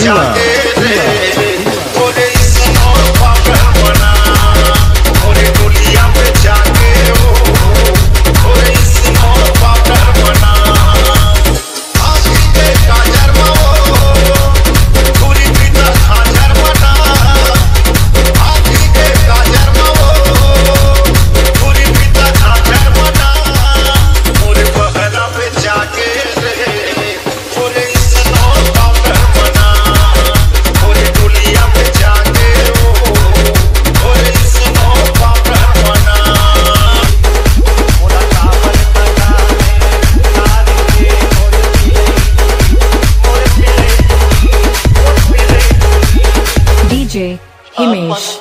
जाके रे थोड़े इसनो पागल बना थोड़े दुनिया पे जाके हो थोड़े इसनो पागल बना आखिर के काजर वो पूरी पिता काजर बना आखिर के काजर वो पूरी पिता काजर बना मोरे बहना पे जाके रे थोड़े इसनो पागल बना थोड़े दुनिया पे जाके हो थोड़े इसनो पागल बना मोरा कावल बना DJ Himesh.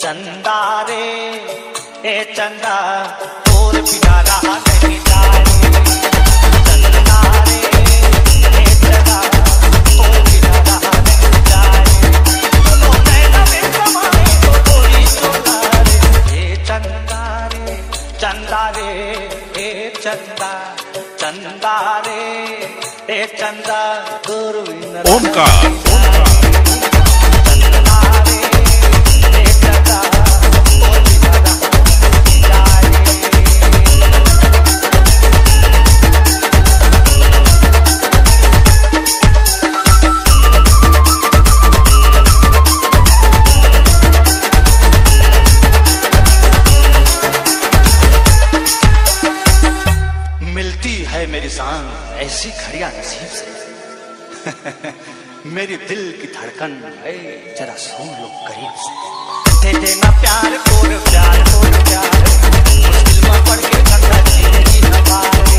चंदा रे ए चंदा और बिना रहा नहीं जाए चंदा रे ए चंदा और बिना रहा नहीं जाए तो नैना में समाए तो थोड़ी सोना रे ए चंदा रे ए चंदा चंदा रे ए चंदा और बिना ओमकार मेरी जान ऐसी घड़ियां नसीब से मेरी दिल की धड़कन जरा सुन लो करीब से दे देना प्यार को प्यार मुश्किल में पड़ के धक्का जिंदगी हमारी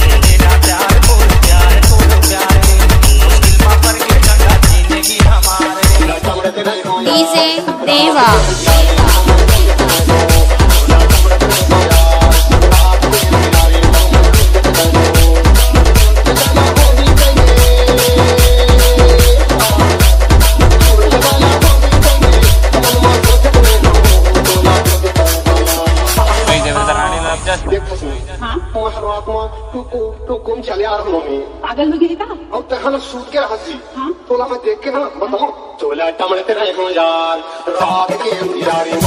दे देना प्यार को प्यार मुश्किल में पड़ के धक्का जिंदगी हमारे DJ Deva. पागल हो गई था और तहन सूत के हंसी तोला मैं देख के ना बताऊं चोला टमड़ते रहे हो यार रात के अंधियारे